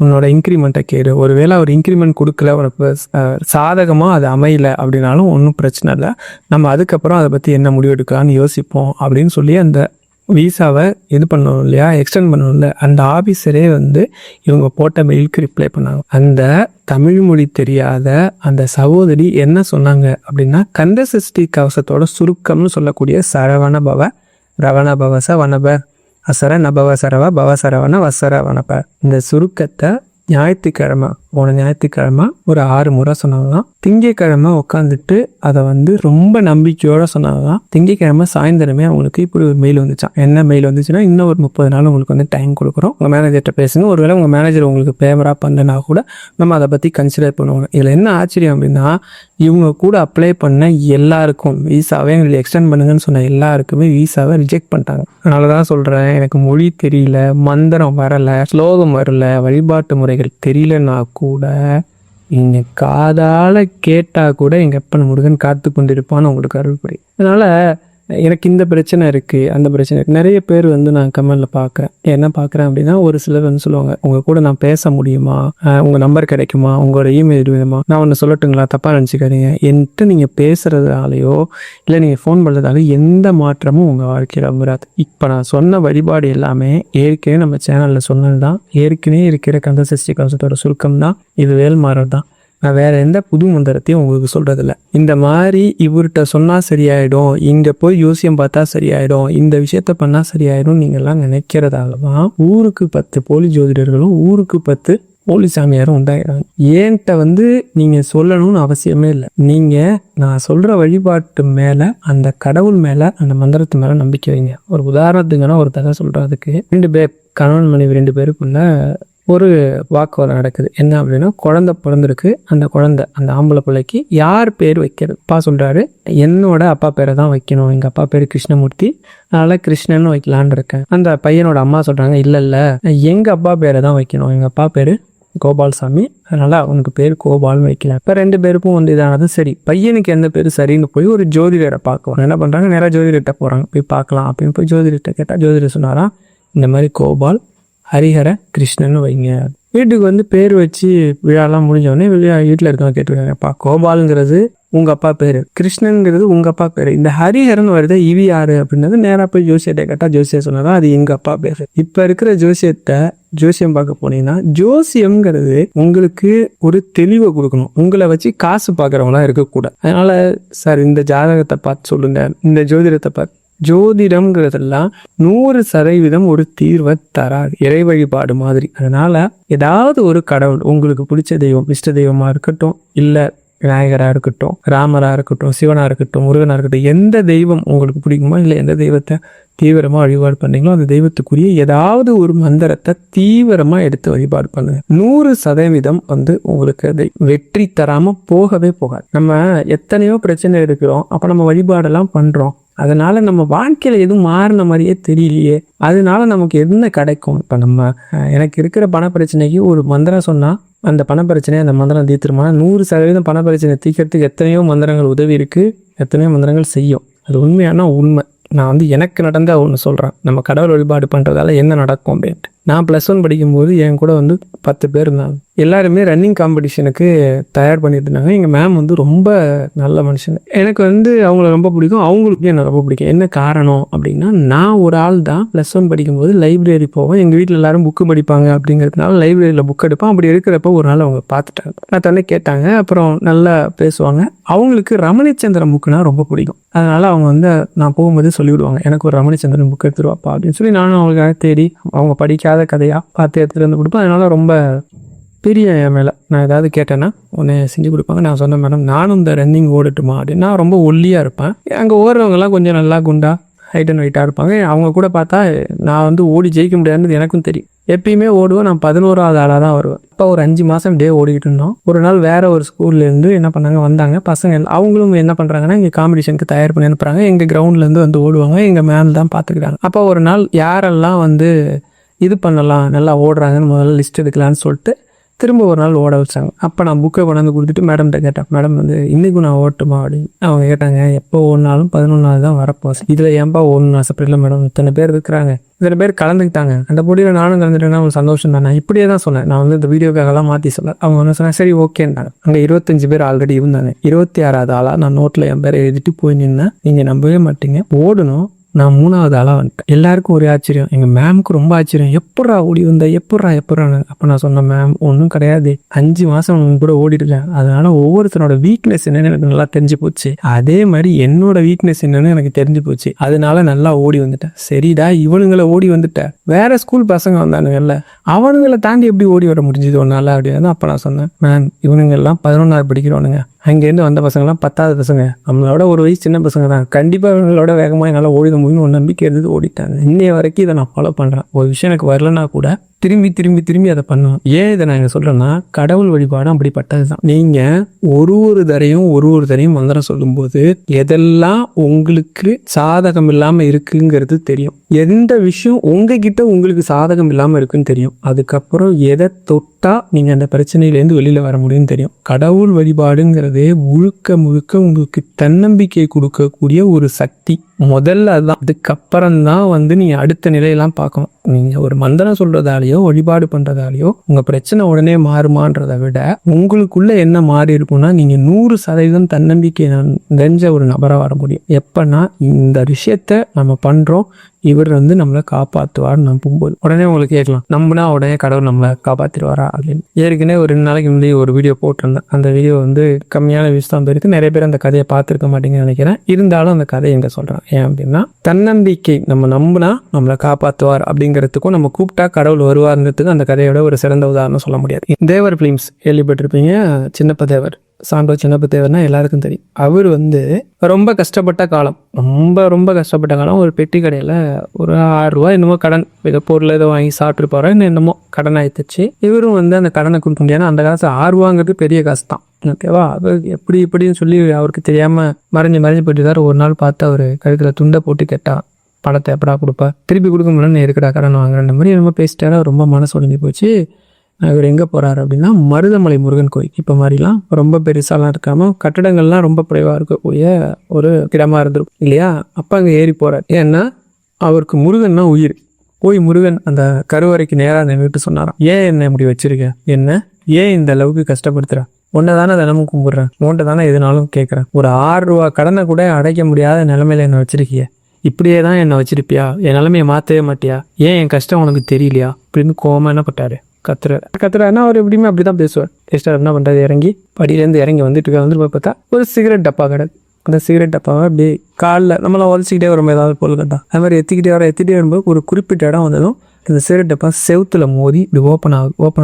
உன்னோட இன்க்ரிமெண்ட்டை கேடு. ஒருவேளை ஒரு இன்க்ரிமெண்ட் கொடுக்கல, உனக்கு சாதகமாக அது அமையலை அப்படின்னாலும் ஒன்றும் பிரச்சனை இல்லை, நம்ம அதுக்கப்புறம் அதை பற்றி என்ன முடிவு எடுக்கலான்னு யோசிப்போம் அப்படின்னு சொல்லி அந்த விசாவை இது பண்ணணும் இல்லையா, எக்ஸ்டெண்ட் பண்ணணும் இல்லை, அந்த ஆஃபீஸரே வந்து இவங்க போட்ட மெயிலுக்கு ரிப்ளை பண்ணாங்க. அந்த தமிழ் மொழி தெரியாத அந்த சகோதரி என்ன சொன்னாங்க அப்படின்னா, கந்த சஷ்டி கவசத்தோட சுருக்கம்னு சொல்லக்கூடிய சரவண பவ ரவண பவச வனப அசர நபவ சரவ பவ சரவண வசர வனப, இந்த சுருக்கத்தை ஞாயிற்றுக்கிழமை போன ஞாயிற்றுக்கிழமை ஒரு 6 முறை சொன்னாங்களாம். திங்கக்கிழமை உட்காந்துட்டு அதை வந்து ரொம்ப நம்பிக்கையோடு சொன்னாங்களாம். திங்கக்கிழமை சாயந்தரமே அவங்களுக்கு இப்படி ஒரு மெயில் வந்துச்சான். என்ன மெயில் வந்துச்சுன்னா, இன்னும் ஒரு 30 நாள் உங்களுக்கு வந்து டைம் கொடுக்குறோம், உங்கள் மேனேஜர்கிட்ட பேசுங்க, ஒருவேளை உங்கள் மேனேஜர் உங்களுக்கு ஃபேவராக பண்ணனா கூட நம்ம அதை பற்றி கன்சிடர் பண்ணுவாங்க. இதில் என்ன ஆச்சரியம் அப்படின்னா, இவங்க கூட அப்ளை பண்ண எல்லாருக்கும் விசாவே எங்களுக்கு எக்ஸ்டெண்ட் பண்ணுங்கன்னு சொன்ன எல்லாருக்குமே விசாவை ரிஜெக்ட் பண்ணிட்டாங்க. அதனால தான் சொல்கிறேன், எனக்கு மொழி தெரியல, மந்திரம் வரலை, ஸ்லோகம் வரல, வழிபாட்டு முறைகள் தெரியலன்னா கூட நீங்கள் காதால் கேட்டால் கூட எங்கள் அப்பன் முருகன் காத்து கொண்டிருப்பான்னு உங்களுக்கு அருள்புரி. அதனால் எனக்கு இந்த பிரச்சனை இருக்குது, அந்த பிரச்சனை இருக்குது. நிறைய பேர் வந்து நான் கமெண்டில் பார்க்குறேன். என்ன பார்க்குறேன் அப்படின்னா, ஒரு சிலர் வந்து சொல்லுவாங்க, உங்கள் கூட நான் பேச முடியுமா, உங்கள் நம்பர் கிடைக்குமா, உங்களோட இமெயில் வேணுமா, நான் ஒன்று சொல்லட்டுங்களா, தப்பாக நினச்சிக்காதீங்க, என்கிட்ட நீங்கள் பேசுகிறதாலேயோ இல்லை நீங்கள் ஃபோன் பண்ணுறதாலையோ எந்த மாற்றமும் உங்கள் வாழ்க்கையில் வராது. இப்போ நான் சொன்ன வழிபாடு எல்லாமே ஏற்கனவே நம்ம சேனலில் சொன்னது தான், ஏற்கனவே இருக்கிற கந்த சஷ்டி கவசத்தோட சுருக்கம் தான், இது வேல்மாறல் தான். நான் வேற எந்த புது மந்திரத்தையும் உங்களுக்கு சொல்றதில்ல. இந்த மாதிரி இவர்கிட்ட சொன்னா சரியாயிடும், இங்க போய் யோசியம் பார்த்தா சரியாயிடும், இந்த விஷயத்த பண்ணா சரியாயிடும் நீங்க எல்லாம் நினைக்கிறதாலதான் ஊருக்கு 10 போலி ஜோதிடர்களும் ஊருக்கு 10 போலி சாமியாரும் உண்டாகிறாங்க. ஏன்ட்ட நீங்க சொல்லணும்னு அவசியமே இல்லை. நீங்க நான் சொல்ற வழிபாட்டு மேல, அந்த கடவுள் மேல, அந்த மந்திரத்து மேல நம்பிக்கை வைங்க. ஒரு உதாரணத்துக்குன்னா ஒரு தகவல் சொல்றதுக்கு, 2 பேர் கணவன் மனைவி 2 பேருக்குள்ள ஒரு வாக்குவாதம் நடக்குது. என்ன அப்படின்னா, குழந்தை பிறந்திருக்கு. அந்த குழந்தை, அந்த ஆம்பளை பிள்ளைக்கு யார் பேர் வைக்கிறது? அப்பா சொல்றாரு, என்னோட அப்பா பேரை தான் வைக்கணும், எங்க அப்பா பேரு கிருஷ்ணமூர்த்தி, அதனால கிருஷ்ணன் வைக்கலான் இருக்கேன். அந்த பையனோட அம்மா சொல்றாங்க, இல்ல எங்க அப்பா பேரை தான் வைக்கணும், எங்க அப்பா பேரு கோபால்சாமி, அதனால அவனுக்கு பேர் கோபால்னு வைக்கலாம். இப்ப 2 பேருக்கும் இதானது. சரி, பையனுக்கு எந்த பேரு சரின்னு போய் ஒரு ஜோதிடரை பார்க்குவாங்க. என்ன பண்றாங்க, நேரா ஜோதிடர்கிட்ட போறாங்க. போய் பார்க்கலாம் அப்படின்னு போய் ஜோதிடர்கிட்ட கேட்டா, ஜோதிடர் சொன்னாரா, இந்த மாதிரி கோபால் ஹரிஹர கிருஷ்ணன் வைங்க. வீட்டுக்கு பேர் வச்சு விழாலாம் முடிஞ்சோடனே வீட்டில் இருக்கவங்க கேட்டுருக்காங்கப்பா, கோபாலுங்கிறது உங்க அப்பா பேரு, கிருஷ்ணனுங்கிறது உங்க அப்பா பேரு, இந்த ஹரிஹரன் வருது இவி யாரு அப்படின்னது நேரா போய் ஜோசியத்தை கேட்டா ஜோசியர் சொன்னதான் அது எங்க அப்பா பேரு. இப்ப இருக்கிற ஜோசியம் பார்க்க போனீங்கன்னா, ஜோசியம்ங்கிறது உங்களுக்கு ஒரு தெளிவை கொடுக்கணும். உங்களை வச்சு காசு பாக்குறவங்களா இருக்கக்கூடாது. அதனால சார் இந்த ஜாதகத்தை பார்த்து சொல்லுங்க, இந்த ஜோதிடத்தை பார்த்து, ஜோதிடம்ங்கிறதெல்லாம் 100% ஒரு தீர்வை தராது. இறை வழிபாடு மாதிரி. அதனால ஏதாவது ஒரு கடவுள், உங்களுக்கு பிடிச்ச தெய்வம், இஷ்ட தெய்வமா இருக்கட்டும், இல்ல விநாயகரா இருக்கட்டும், ராமரா இருக்கட்டும், சிவனா இருக்கட்டும், முருகனா இருக்கட்டும், எந்த தெய்வம் உங்களுக்கு பிடிக்குமோ, இல்லை எந்த தெய்வத்தை தீவிரமா வழிபாடு பண்ணீங்களோ அந்த தெய்வத்துக்குரிய ஏதாவது ஒரு மந்திரத்தை தீவிரமா எடுத்து வழிபாடு பண்ணுங்க. 100% உங்களுக்கு அதை வெற்றி தராம போகவே போகாது. நம்ம எத்தனையோ பிரச்சனை இருக்கிறோம், அப்ப நம்ம வழிபாடெல்லாம் பண்றோம், அதனால நம்ம வாழ்க்கையில எதுவும் மாறின மாதிரியே தெரியலையே, அதனால நமக்கு என்ன கிடைக்கும்? இப்ப எனக்கு இருக்கிற பண பிரச்சனைக்கு ஒரு மந்திரம் சொன்னா அந்த பண பிரச்சனையை அந்த மந்திரம் தீர்த்துருமா? 100% பண பிரச்சனை தீர்க்கறதுக்கு எத்தனையோ மந்திரங்கள் உதவி இருக்கு, எத்தனையோ மந்திரங்கள் செய்யும். அது உண்மையான உண்மை. நான் எனக்கு நடந்த ஒன்று சொல்கிறேன். நம்ம கடவுள் வழிபாடு பண்ணுறதால என்ன நடக்கும் அப்படின்ட்டு. நான் +1 படிக்கும்போது என் கூட 10 பேர் இருந்தாங்க. எல்லாருமே ரன்னிங் காம்படிஷனுக்கு தயார் பண்ணிட்டு இருந்தாங்க. எங்கள் மேம் ரொம்ப நல்ல மனுஷங்க. எனக்கு அவங்கள ரொம்ப பிடிக்கும், அவங்களுக்கு என்ன ரொம்ப பிடிக்கும். என்ன காரணம் அப்படின்னா, நான் ஒரு ஆள் தான் +1 படிக்கும்போது லைப்ரரி போவேன். எங்கள் வீட்டில் எல்லாரும் புக்கு படிப்பாங்க அப்படிங்கிறதுனால லைப்ரரியில் புக் எடுப்பேன். அப்படி இருக்கிறப்ப ஒரு நாள் அவங்க பார்த்துட்டாங்க. நான் தன்னை கேட்டாங்க. அப்புறம் நல்லா பேசுவாங்க. அவங்களுக்கு ரமணிச்சந்திரன் புக்குனா ரொம்ப பிடிக்கும். அதனால அவங்க நான் போகும்போது சொல்லிவிடுவாங்க, எனக்கு ஒரு ரமணிச்சந்திரன் புக் எடுத்துருவாப்பா அப்படின்னு சொல்லி. நானும் அவங்களுக்காக தேடி அவங்க படிக்காத கதையா பார்த்து எடுத்துட்டு கொடுப்பேன். அதனால ரொம்ப பெரிய என் மேலே நான் ஏதாவது கேட்டேன்னா உன்னை செஞ்சு கொடுப்பாங்க. நான் சொன்னேன், மேடம் நானும் இந்த ரன்னிங் ஓடட்டுமா அப்படின்னு. நான் ரொம்ப ஒல்லியாக இருப்பேன். அங்கே ஓடுறவங்கலாம் கொஞ்சம் நல்லா குண்டா ஹைட் அண்ட் வெயிட்டாக இருப்பாங்க. அவங்க கூட பார்த்தா நான் ஓடி ஜெயிக்க முடியாதுன்னு எனக்கும் தெரியும். எப்பயுமே ஓடுவேன். நான் 11வது ஆளாக தான் வருவேன். இப்போ ஒரு 5 மாதம் டே ஓடிக்கிட்டு இருந்தோம். ஒரு நாள் வேற ஒரு ஸ்கூல்லேருந்து என்ன பண்ணாங்க, வந்தாங்க பசங்க. அவங்களும் என்ன பண்ணுறாங்கன்னா, இங்கே காம்படிஷனுக்கு தயார் பண்ணி அனுப்புகிறாங்க. எங்கள் கிரவுண்ட்லேருந்து ஓடுவாங்க. எங்கள் மேம் தான் பார்த்துக்கிறாங்க. அப்போ ஒரு நாள் யாரெல்லாம் இது பண்ணலாம், நல்லா ஓடுறாங்கன்னு முதல்ல லிஸ்ட் எடுக்கலான்னு சொல்லிட்டு திரும்ப ஒரு நாள் ஓட வச்சாங்க. அப்போ நான் புக்கை கொண்டாந்து கொடுத்துட்டு மேடம்கிட்ட கேட்டேன், மேடம் இன்னைக்கும் நான் ஓட்டுமா அப்படின்னு. அவங்க கேட்டாங்க, எப்போ ஓடினாலும் 11வது தான் வரப்போம், இதில் ஏன்பா ஓடணும் ஆசைப்படல மேடம், இத்தனை பேர் இருக்கிறாங்க, இத்தனை பேர் கலந்துக்கிட்டாங்க, அந்த போட்டியில் நானும் கலந்துட்டேன்னா ஒரு சந்தோஷம் தான். நான் இப்படியே தான் சொன்னேன். நான் இந்த வீடியோக்காகலாம் மாற்றி சொல்ல. அவங்க சொன்னேன், சரி ஓகேன்னாங்க. அங்கே 25 பேர் ஆல்ரெடி இருந்தாங்க. 26வது ஆளாக நான் நோட்டில் என் பேரை எழுதிட்டு போய் நின்னேன். நீங்கள் நம்பவே மாட்டீங்க, ஓடணும் நான் 3வது ஆளாக வந்துட்டேன். எல்லாருக்கும் ஒரே ஆச்சரியம். எங்கள் மேமுக்கு ரொம்ப ஆச்சரியம். எப்படா ஓடி வந்த, எப்படா. அப்போ நான் சொன்னேன், மேம் ஒன்றும் கிடையாது, 5 மாதம் கூட ஓடிருக்கேன். அதனால ஒவ்வொருத்தனோட வீக்னஸ் என்னன்னு எனக்கு நல்லா தெரிஞ்சு போச்சு. அதே மாதிரி என்னோட வீக்னஸ் என்னன்னு எனக்கு தெரிஞ்சு போச்சு. அதனால நல்லா ஓடி வந்துட்டேன். சரிடா, இவனுங்களை ஓடி வந்துட்டேன், வேற ஸ்கூல் பசங்க வந்தானுங்கல்ல, அவனுங்களை தாண்டி எப்படி ஓடி வர முடிஞ்சது ஒன்னால அப்படின்னு. அப்போ நான் சொன்னேன், மேம் இவனுங்கெல்லாம் 11வது படிக்கிறவனுங்க, அங்கேருந்து வந்த பசங்களாம் 10வது பசங்க, நம்மளோட ஒரு வயசு சின்ன பசங்க தான், கண்டிப்பாக இவங்களோட வேகமாக என்னால் ஓடிட முடியும்னு ஒரு நம்பிக்கை எடுத்து ஓடிட்டாங்க. இன்னைய வரைக்கும் இதை நான் ஃபாலோ பண்ணுறேன். ஒரு விஷயம் எனக்கு வரலன்னா கூட திரும்பி அதை பண்ணுவேன். ஏன் இதை நான் சொல்றேன்னா, கடவுள் வழிபாடு அப்படிப்பட்டது தான். நீங்க ஒரு தரையும் மந்திரம் சொல்லும்போது எதெல்லாம் உங்களுக்கு சாதகம் இல்லாம இருக்குங்கிறது தெரியும். எந்த விஷயம் உங்ககிட்ட உங்களுக்கு சாதகம் இல்லாம இருக்குன்னு தெரியும். அதுக்கப்புறம் எதை தொட்டா நீங்க அந்த பிரச்சனையிலேருந்து வெளியில வர முடியும்னு தெரியும். கடவுள் வழிபாடுங்கிறதே முழுக்க உங்களுக்கு தன்னம்பிக்கை கொடுக்கக்கூடிய ஒரு சக்தி. முதல்ல அதுதான். அதுக்கப்புறம் தான் நீங்க அடுத்த நிலையெல்லாம் பார்க்கணும். நீங்க ஒரு மந்திரம் சொல்றதாலேயோ வழிபாடு பண்றதாலேயோ உங்க பிரச்சனை உடனே மாறுமான்றதை விட உங்களுக்குள்ள என்ன மாறி இருக்கும்னா, நீங்க 100% தன்னம்பிக்கை நிறைஞ்ச ஒரு நபரா வர முடியும். எப்பன்னா, இந்த விஷயத்த நம்ம பண்றோம், இவர் வந்து நம்மளை காப்பாற்றுவார் நம்பும்போது. உடனே உங்களுக்கு கேட்கலாம், நம்பினா உடனே கடவுள் நம்மளை காப்பாற்றிடுவாரா அப்படின்னு. ஏற்கனவே ஒரு 2 நாளைக்கு முன்னாடி ஒரு வீடியோ போட்டிருந்தேன். அந்த வீடியோ வந்து கம்மியான வியூஸ் தான் போயிருக்கு. நிறைய பேர் அந்த கதையை பார்த்துருக்க மாட்டீங்கன்னு நினைக்கிறேன். இருந்தாலும் அந்த கதையை எங்க சொல்கிறேன் ஏன் அப்படின்னா, தன்னம்பிக்கை, நம்ம நம்பினா நம்மளை காப்பாற்றுவார் அப்படிங்கிறதுக்கும் நம்ம கூப்பிட்டா கடவுள் வருவாருங்கிறதுக்கு அந்த கதையோட ஒரு சிறந்த உதாரணம் சொல்ல முடியாது. தேவர் ஃபிலிம்ஸ் கேள்விப்பட்டிருப்பீங்க. சின்னப்ப தேவர், சாண்டோ சின்னப்ப தேவர்னா எல்லாருக்கும் தெரியும். அவர் வந்து ரொம்ப கஷ்டப்பட்ட காலம், ரொம்ப கஷ்டப்பட்ட காலம். ஒரு பெட்டி கடையில் ஒரு 6 ரூபாய் என்னமோ கடன், ஏதோ பொருள் ஏதோ வாங்கி சாப்பிட்டுருப்பாரோ என்னமோ கடன் ஆயிடுச்சு. இவரும் வந்து அந்த கடனை கொடுக்க முடியாது. அந்த காசு 6 ரூபாங்கிறது பெரிய காசு தான், ஓகேவா. அது இப்படின்னு சொல்லி அவருக்கு தெரியாம மறைஞ்சு போயிட்டு ஒரு நாள் பார்த்து அவர் கழுத்துல துண்டை போட்டு கேட்டா, பணத்தை எப்படா கொடுப்பா, திருப்பி கொடுக்க முடியலன்னு இருக்கடா கடன் வாங்குற மாதிரி என்னமோ பேசிட்டாரா. ரொம்ப மனசு உடஞ்சி போச்சு. இவர் எங்கே போகிறாரு அப்படின்னா, மருதமலை முருகன் கோயில். இப்போ மாதிரிலாம் ரொம்ப பெருசாலாம் இருக்காமல் கட்டடங்கள்லாம் ரொம்ப குறைவாக இருக்கக்கூடிய ஒரு இடமா இருந்திருக்கும் இல்லையா. அப்போ அங்கே ஏறி போகிறார். ஏன்னா அவருக்கு முருகன்னா உயிர். போய் முருகன் அந்த கருவறைக்கு நேராக நின்றுட்டு சொன்னாராம், ஏன் என்ன இப்படி வச்சிருக்க, என்ன ஏன் இந்த அளவுக்கு கஷ்டப்படுத்துற, உன்னை தானே தினமும் கும்பிட்றேன், உன்ட்ட தானே எதுனாலும் கேட்குறேன், ஒரு 6 ரூபா கடனை கூட அடைக்க முடியாத நிலைமையில என்னை வச்சிருக்கிய, இப்படியே தான் என்னை வச்சிருப்பியா, என் நிலைமையை மாற்றவே மாட்டியா, ஏன் என் கஷ்டம் உனக்கு தெரியலையா அப்படின்னு கோவமா என்ன பட்டாரு, கத்துறாருன்னா அவர் எப்படியுமே அப்படிதான் பேசுவார். டேஸ்டார் என்ன பண்ணுறது, இறங்கி படியிலேருந்து இறங்கி வந்துட்டு போய் பார்த்தா ஒரு சிகரெட் டப்பா கிடக்கு. அந்த சிகரெட் டப்பாவை அப்படியே காலில் நம்மளாம் உதச்சிக்கிட்டே வரும்போது ஏதாவது பொருள் கட்டா அது மாதிரி எத்திக்கிட்டே வரும்போது ஒரு குறிப்பிட்ட இடம் வந்ததும் இந்த சிகரெட் டப்பா செவுத்துல மோதி இப்படி ஓப்பன்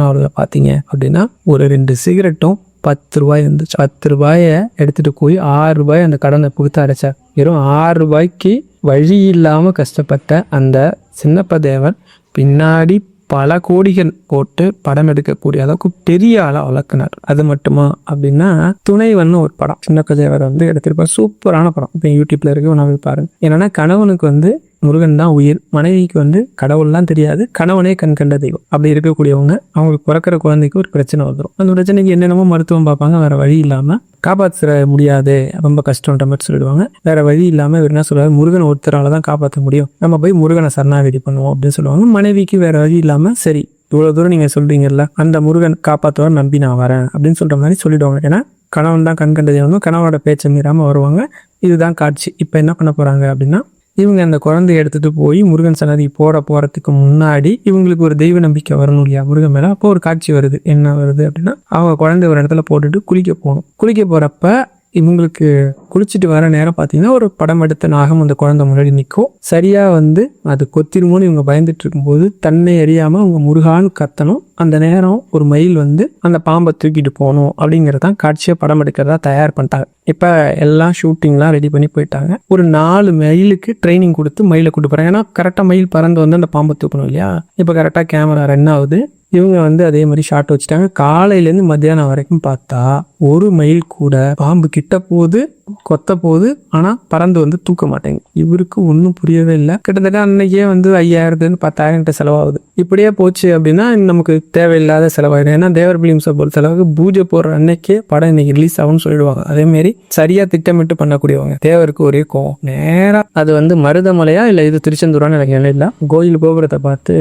ஆகுறத பார்த்தீங்க அப்படின்னா ஒரு 2 சிகரெட்டும் 10 ரூபாய் இருந்துச்சு. 10 ரூபாயை எடுத்துகிட்டு போய் 6 ரூபாய் அந்த கடனை கொடுத்து அடைச்சார். வெறும் 6 ரூபாய்க்கு வழி இல்லாமல் கஷ்டப்பட்ட அந்த சின்னப்ப தேவன் பின்னாடி பல கோடிகள் போட்டு படம் எடுக்கக்கூடிய அளவுக்கு பெரிய ஆளா வளர்க்கினார். அது மட்டுமா அப்படின்னா, துணைவன் ஒரு படம் சின்னப்ப தேவர் வந்து எடுத்திருப்பார். சூப்பரான படம். இப்போ யூடியூப்ல இருக்கு, நான் பாருங்க. என்னன்னா, கணவனுக்கு வந்து முருகன் தான் உயிர், மனைவிக்கு வந்து கடவுள்லாம் தெரியாது, கணவனே கண் கண்ட தெய்வம். அப்படி இருக்கக்கூடியவங்க அவங்களுக்கு பிறக்கிற குழந்தைக்கு ஒரு பிரச்சனை வந்துடும். அந்த பிரச்சனைக்கு என்னென்னமோ மருத்துவம் பார்ப்பாங்க, வேற வழி இல்லாம காப்பாற்ற முடியாது, ரொம்ப கஷ்டம்ன்ற மாதிரி சொல்லிடுவாங்க. வேற வழி இல்லாம இவர் என்ன சொல்லுவாரு, முருகன் ஒருத்தரால தான் காப்பாற்ற முடியும், நம்ம போய் முருகனை சரணாகதி பண்ணுவோம் அப்படின்னு சொல்லுவாங்க. மனைவிக்கு வேற வழி இல்லாம, சரி இவ்வளவு தூரம் நீங்க சொல்றீங்கல்ல, அந்த முருகன் காப்பாற்றுவார், நம்பி நான் வரேன் அப்படின்னு சொல்ற மாதிரி சொல்லிடுவாங்க. ஏன்னா கணவன் தான் கண் கண்ட தெய்வம், கணவனோட பேச்சை மீறாம வருவாங்க. இதுதான் காட்சி. இப்ப என்ன பண்ண போறாங்க அப்படின்னா, இவங்க அந்த குழந்தைய எடுத்துட்டு போய் முருகன் சன்னதி போறதுக்கு முன்னாடி இவங்களுக்கு ஒரு தெய்வ நம்பிக்கை வரணும் இல்லையா முருகன் மேல. அப்போ ஒரு காட்சி வருது. என்ன வருது அப்படின்னா, அவங்க குழந்தை ஒரு இடத்துல போட்டுட்டு குளிக்க போகணும். குளிக்க போறப்ப இவங்களுக்கு குளிச்சுட்டு வர நேரம் பார்த்தீங்கன்னா, ஒரு படம் எடுத்த நாகம் அந்த குழந்தை முன்னாடி நிற்கும். சரியா வந்து அது கொத்திருமோன்னு இவங்க பயந்துட்டு இருக்கும்போது தன்னை அறியாம அவங்க முருகான்னு கத்தணும். அந்த நேரம் ஒரு மயில் வந்து அந்த பாம்பை தூக்கிட்டு போகணும் அப்படிங்கிறதான் காட்சியை படம் எடுக்கிறதா தயார் பண்ணிட்டாங்க. இப்போ எல்லாம் ஷூட்டிங்லாம் ரெடி பண்ணி போயிட்டாங்க. ஒரு 4 மயிலுக்கு ட்ரைனிங் கொடுத்து மயிலை கூட்டு போகிறாங்க. ஏன்னா கரெக்டாக மயில் பறந்து வந்து அந்த பாம்பை தூக்கணும் இல்லையா. இப்போ கரெக்டாக கேமரா ரன் ஆகுது. இவங்க வந்து அதே மாதிரி ஷாட் வச்சுட்டாங்க. காலையிலேருந்து மத்தியானம் வரைக்கும் பார்த்தா ஒரு மயில் கூட பாம்பு கிட்ட போகுது, கொத்த போகுது, ஆனா பறந்து வந்து தூக்க மாட்டேங்க. இவருக்கு ஒன்றும் புரியவே இல்லை. கிட்டத்தட்ட அன்னைக்கே வந்து 5000 10,000 செலவாகுது. இப்படியே போச்சு அப்படின்னா நமக்கு தேவையில்லாத செலவாயிடும். ஏன்னா தேவர் பிலிம்ஸை பொறுத்த அளவுக்கு பூஜை போடுற அன்னைக்கே படம் இன்னைக்கு ரிலீஸ் ஆகும்னு சொல்லிடுவாங்க. அதே மாதிரி சரியா திட்டமிட்டு பண்ணக்கூடியவங்க. தேவருக்கு ஒரே கோவம். நேரா அது வந்து மருதமலையா இல்லை இது திருச்செந்தூரான்னு எனக்கு இல்லை, கோயில் கோபுரத்தை பார்த்து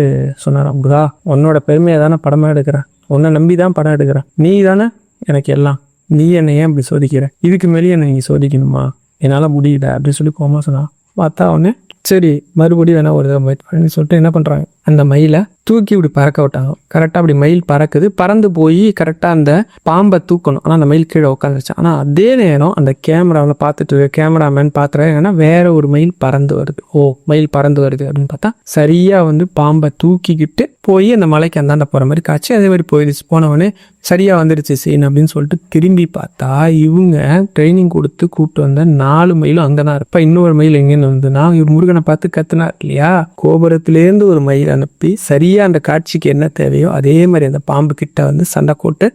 சொன்னாராம், புதா உன்னோட பெருமையை தானே படமா எடுக்கிறேன், உன்னை நம்பி தான் படம் எடுக்கிறேன், நீ தானே எனக்கு எல்லாம், நீ என்னை ஏன் இப்படி சோதிக்கிற, இதுக்கு மேலேயே என்னை நீ சோதிக்கணுமா, என்னால் முடியல அப்படின்னு சொல்லி போமா சொன்னான். பார்த்தா அவனு சரி மறுபடியும் வேணா ஒரு தடவை முயற்சி பண்ணி சொல்லிட்டு என்ன பண்ணுறாங்க, அந்த மயிலை தூக்கி இப்படி பறக்க விட்டாங்க. கரெக்டாக அப்படி மயில் பறக்குது. பறந்து போய் கரெக்டாக அந்த பாம்பை தூக்கணும். ஆனால் அந்த மயில் கீழே உட்காந்துருச்சு. ஆனால் அதே நேரம் அந்த கேமராவில் பார்த்துட்டு கேமராமேன் பார்த்துறாரு, ஏன்னா வேற ஒரு மயில் பறந்து வருது. மயில் பறந்து வருது அப்படின்னு பார்த்தா சரியாக வந்து பாம்பை தூக்கிக்கிட்டு போய் அந்த மலைக்கு அந்தாண்ட போகிற மாதிரி காட்சி. அதே மாதிரி போயிடுச்சு. போனவொடனே சரியாக வந்துடுச்சு சீன் அப்படின்னு சொல்லிட்டு திரும்பி பார்த்தா இவங்க ட்ரைனிங் கொடுத்து கூப்பிட்டு வந்த 4 மயிலும் அங்கே தான் இருப்பா. இன்னொரு மயில் எங்கேன்னு வந்துன்னா இவர் முருகனை பார்த்து கத்துனார் இல்லையா. கோபுரத்துலேருந்து ஒரு மயில் அனுப்பி சரியா அந்த காட்சிக்கு என்ன தேவையோ அதே மாதிரி அந்த பாம்பு கிட்ட வந்து சண்டை போட்டு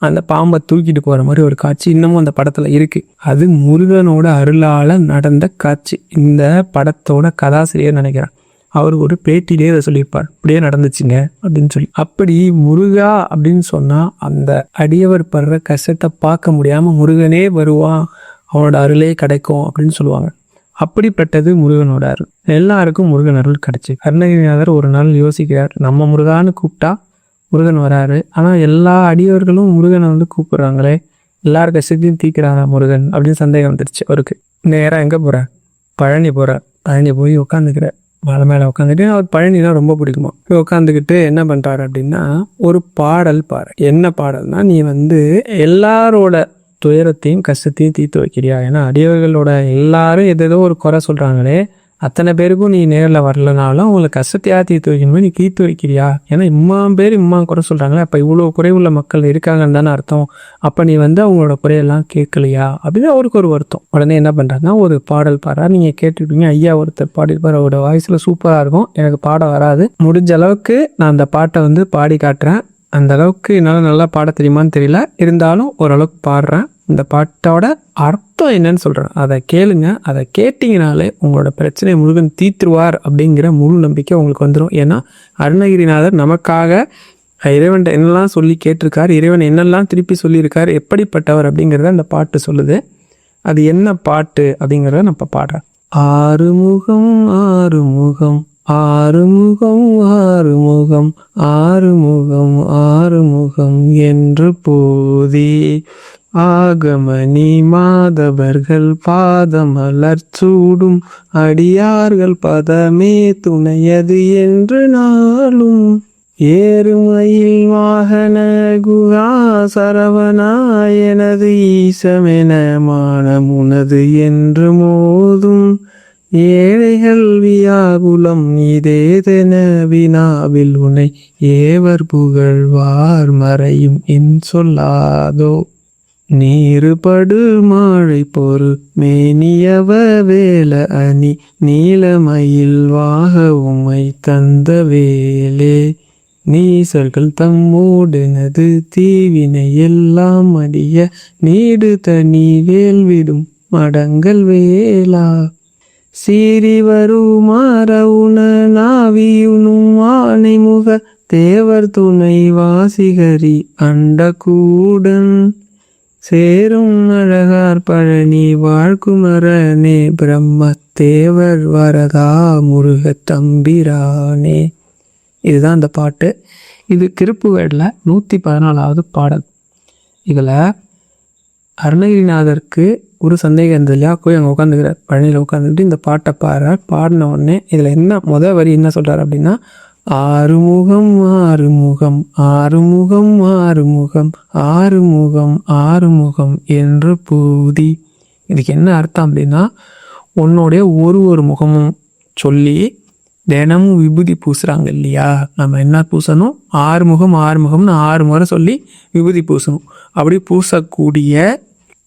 அந்த பாம்பை தூக்கிட்டு போற மாதிரி ஒரு காட்சி இன்னமும் அந்த படத்துல இருக்கு. அது முருகனோட அருளால நடந்த காட்சி. இந்த படத்தோட கதாசிரியர் நினைக்கிறேன், அவர் ஒரு பேட்டிலே அதை சொல்லியிருப்பார், அப்படியே நடந்துச்சுங்க அப்படின்னு சொல்லி. அப்படி முருகா அப்படின்னு சொன்னா அந்த அடியவர் படுற கஷ்டத்தை பார்க்க முடியாம முருகனே வருவான், அவனோட அருளே கிடைக்கும் அப்படின்னு சொல்லுவாங்க. அப்படிப்பட்டது முருகனோட அருள். எல்லாருக்கும் முருகன் அருள் கிடைச்சி. அருணகிரிநாதர் ஒரு நாள் யோசிக்கிறார், நம்ம முருகான்னு கூப்பிட்டா முருகன் வராரு, ஆனால் எல்லா அடியவர்களும் முருகனை வந்து கூப்பிடுறாங்களே, எல்லார் கஷ்டத்தையும் தீக்கிறாங்க முருகன் அப்படின்னு சந்தேகம் வந்துருச்சு அவருக்கு. நேராக எங்கே போகிறார், பழனி போகிறார். பழனி போய் உட்காந்துக்கிறார். மலை மேலே உட்காந்துட்டு அவர் பழனினா ரொம்ப பிடிக்குமா. உட்காந்துக்கிட்டு என்ன பண்ணுறாரு அப்படின்னா ஒரு பாடல் பாரு. என்ன பாடல்னா, நீ வந்து எல்லாரோட துயரத்தையும் கஷ்டத்தையும் தீர்த்து வைக்கிறியா? ஏன்னா அடியவர்களோட எல்லாரும் எதோ ஒரு குறை சொல்கிறாங்களே, அத்தனை பேருக்கும் நீ நேரில் வரலனாலும் அவங்கள கஷ்டத்தையாக தீர்த்து வைக்கணுமே, நீ தீர்த்து வைக்கிறியா? ஏன்னா பேர் குறை சொல்கிறாங்களே, அப்போ இவ்வளோ குறைவுள்ள மக்கள் இருக்காங்கன்னு தானே அர்த்தம். அப்போ நீ வந்து அவங்களோட குறையெல்லாம் கேட்கலையா அப்படின்னு அவருக்கு ஒரு வருத்தம். உடனே என்ன பண்ணுறாருன்னா ஒரு பாடல் பாடுறா. நீங்கள் கேட்டுருப்பீங்க, ஐயா ஒருத்தர் பாடிருப்பார், அவரோட வாய்ஸில் சூப்பராக இருக்கும். எனக்கு பாட வராது, முடிஞ்ச அளவுக்கு நான் அந்த பாட்டை வந்து பாடி காட்டுறேன். அந்த அளவுக்கு என்னால் நல்லா பாட தெரியுமான்னு தெரியல, இருந்தாலும் ஓரளவுக்கு பாடுறேன். இந்த பாட்டோட அர்த்தம் என்னன்னு சொல்கிறேன், அதை கேளுங்க. அதை கேட்டிங்கனாலே உங்களோட பிரச்சனை முருகன் தீர்த்துருவார் அப்படிங்கிற முழு நம்பிக்கை உங்களுக்கு வந்துடும். ஏன்னா அருணகிரிநாதர் நமக்காக இறைவன் என்னெல்லாம் சொல்லி கேட்டிருக்கார், இறைவன் என்னெல்லாம் திருப்பி சொல்லியிருக்கார், எப்படிப்பட்டவர் அப்படிங்கிறத அந்த பாட்டு சொல்லுது. அது என்ன பாட்டு அப்படிங்கிறத நம்ம பாடுறேன். ஆறுமுகம் ஆறுமுகம் ஆறுமுகம் ஆறுமுகம் ஆறுமுகம் ஆறுமுகம் என்று போதி ஆகமணி மாதவர்கள் பாதமலர் சூடும் அடியார்கள் பதமே துணையது என்று நாளும் ஏறுமையில் வாகன குகா சரவணாயனது ஈசமென மானமுனது என்று மோதும் ஏழைகள் வியாகுலம் இதேதென வினாவில் உனை ஏவர் புகழ்வார் மறையும் என் சொல்லாதோ நீருபடு மாழை பொறு மேனியவ வேல அணி நீலமயில் வாக உமை தந்த வேலே நீசர்கள் தம்மோடனது தீவினை எல்லாம் அடிய நீடு தனி வேல்விடும் மடங்கள் வேளா சீறி வருமாறவுன நாவியுனும் ஆனை முக தேவர் துணை வாசிகரி அண்ட கூடன் சேரும் அழகார் பழனி வாழ்குமரனே பிரம்ம தேவர் வரதா முருக தம்பிரானே. இதுதான் அந்த பாட்டு. இது திருப்புகழில் 114வது பாடல். இதில் அருணகிரிநாதருக்கு ஒரு சந்தேகம் இருந்தது இல்லையா, போய் அங்கே உட்காந்துக்கிறார், பழனியில் உட்காந்துக்கிட்டு இந்த பாட்டை பாடுறார். பாடின உடனே இதில் என்ன வரி என்ன சொல்கிறார் அப்படின்னா, ஆறுமுகம் ஆறுமுகம் ஆறுமுகம் ஆறுமுகம் ஆறுமுகம் ஆறுமுகம் என்று பூதி. இதுக்கு என்ன அர்த்தம் அப்படின்னா, உன்னுடைய ஒரு முகமும் சொல்லி தினமும் விபூதி பூசுகிறாங்க இல்லையா, நம்ம என்ன பூசணும், ஆறுமுகம்னு 6 முறை சொல்லி விபூதி பூசணும். அப்படி பூசக்கூடிய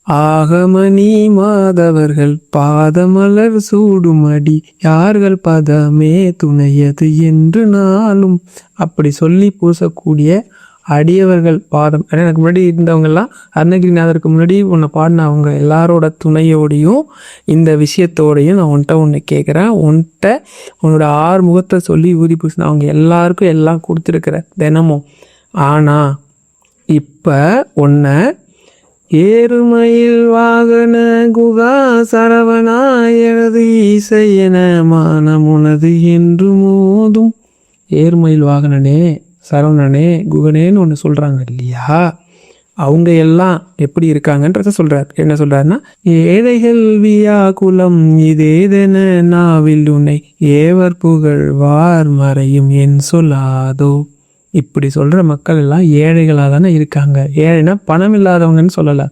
ஆகமணி மாதவர்கள் பாதமலர் சூடுமடி யார்கள் பதமே துணையது என்று நாளும் அப்படி சொல்லி பூசக்கூடிய அடியவர்கள் பாதம். எனக்கு முன்னாடி இருந்தவங்கெல்லாம் அருணகிரிநாதருக்கு முன்னாடி உன்னை பாடினவங்க எல்லாரோட துணையோடையும் இந்த விஷயத்தோடையும் நான் உன்னை கேட்குறேன். உன்னோட 6 முகத்தை சொல்லி ஊதி பூசின அவங்க எல்லாருக்கும் எல்லாம் கொடுத்துருக்குற தினமும். ஆனால் இப்போ உன்னை ஏறுமயில் வாகன குகா சரவணாயனது ஈசையன மானமுனது என்று மோதும். ஏறுமயில் வாகனனே சரவணனே குகனேன்னு ஒன்று சொல்கிறாங்க இல்லையா, அவங்க எல்லாம் எப்படி இருக்காங்கன்றத சொல்கிறார். என்ன சொல்கிறாருன்னா, ஏழைகள் வியாகுலம் இதேதென நாவில் உன்னை ஏவர் புகழ்வார் மறையும் என் சொல்லாதோ. இப்படி சொல்கிற மக்கள் எல்லாம் ஏழைகளாக தானே இருக்காங்க. ஏழைனா பணம் இல்லாதவங்கன்னு சொல்லலை,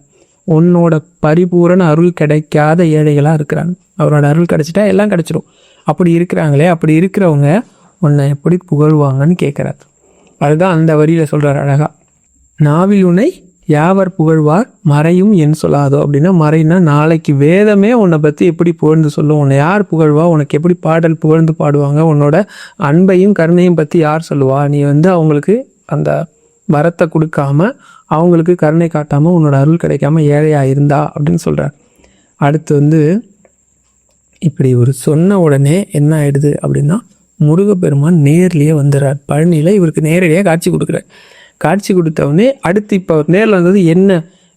உன்னோட பரிபூரண அருள் கிடைக்காத ஏழைகளாக இருக்கிறாங்க. அவரோட அருள் கிடைச்சிட்டா எல்லாம் கிடைச்சிடும். அப்படி இருக்கிறாங்களே, அப்படி இருக்கிறவங்க உன்னை எப்படி புகழ்வாங்கன்னு கேட்குறாரு. அதுதான் அந்த வரியில் சொல்கிறார் அழகா. நாவில் உன்னை யாவர் புகழ்வார் மறையும் என் சொல்லாதோ. அப்படின்னா மறைன்னா நாளைக்கு வேதமே உன்னை பற்றி எப்படி புகழ்ந்து சொல்லும், உன்னை யார் புகழ்வா, உனக்கு எப்படி பாடல் புகழ்ந்து பாடுவாங்க, உன்னோட அன்பையும் கருணையும் பற்றி யார் சொல்லுவா. நீ வந்து அவங்களுக்கு அந்த வரத்தை கொடுக்காம அவங்களுக்கு கருணை காட்டாமல் உன்னோட அருள் கிடைக்காம ஏழையாக இருந்தா அப்படின்னு சொல்கிறார். அடுத்து இப்படி ஒரு சொன்ன உடனே என்ன ஆயிடுது அப்படின்னா, முருகப்பெருமான் நேர்லேயே வந்துடுறார். பழனியில் இவருக்கு நேரடியாக காட்சி கொடுக்குறார். காட்சி கொடுத்தவொடனே அடுத்து இப்போ அவர் நேரில் வந்தது என்ன,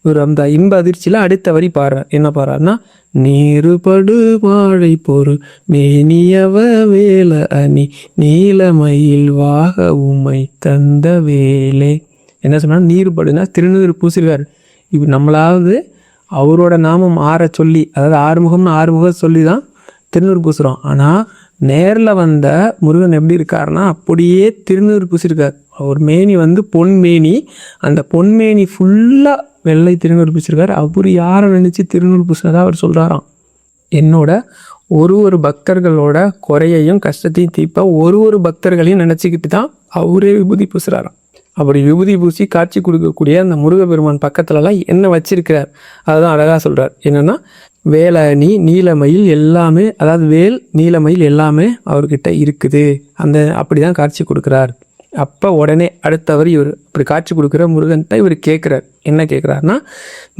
இவர் அந்த இன்ப அதிர்ச்சியில் அடுத்த வரி பாடுறார். என்ன பாடுறாருன்னா, நீருபடு வாழை பொறு மேனியவ வேல அணி நீலமயில் வாக உமை தந்த வேலே. என்ன சொன்னால், நீருபடுனா திருநீறு பூசிடுவார். இப்போ நம்மளாவது அவரோட நாமம் சொல்லி, அதாவது 6 முகம்னு 6 முகம் சொல்லி தான் திருநூறு பூசுகிறோம். ஆனால் நேரில் வந்த முருகன் எப்படி இருக்காருன்னா அப்படியே திருநீர் பூசிருக்கார். அவர் மேனி வந்து பொன்மேனி, அந்த பொன்மேனி ஃபுல்லாக வெள்ளை திருநீர் பூசிருக்கார். அவர் யாரை நினச்சி திருநீர் பூசினதா அவர் சொல்கிறாராம், என்னோட ஒரு பக்தர்களோட குறையையும் கஷ்டத்தையும் தீர்ப்ப ஒரு பக்தர்களையும் நினச்சிக்கிட்டு தான் அவரே விபூதி பூசுகிறாராம். அப்படி விபூதி பூசி காட்சி கொடுக்கக்கூடிய அந்த முருகப்பெருமான் பக்கத்துலலாம் என்ன வச்சிருக்கிறார் அதுதான் அழகாக சொல்கிறார். என்னென்னா வேலணி நீலமயில் எல்லாமே, அதாவது வேல் நீலமயில் எல்லாமே அவர்கிட்ட இருக்குது. அப்படி தான் காட்சி கொடுக்குறார். அப்போ உடனே அடுத்தவர் இவர் இப்படி காட்சி கொடுக்குற முருகன்ட்ட இவர் கேட்குறார். என்ன கேட்குறாருன்னா,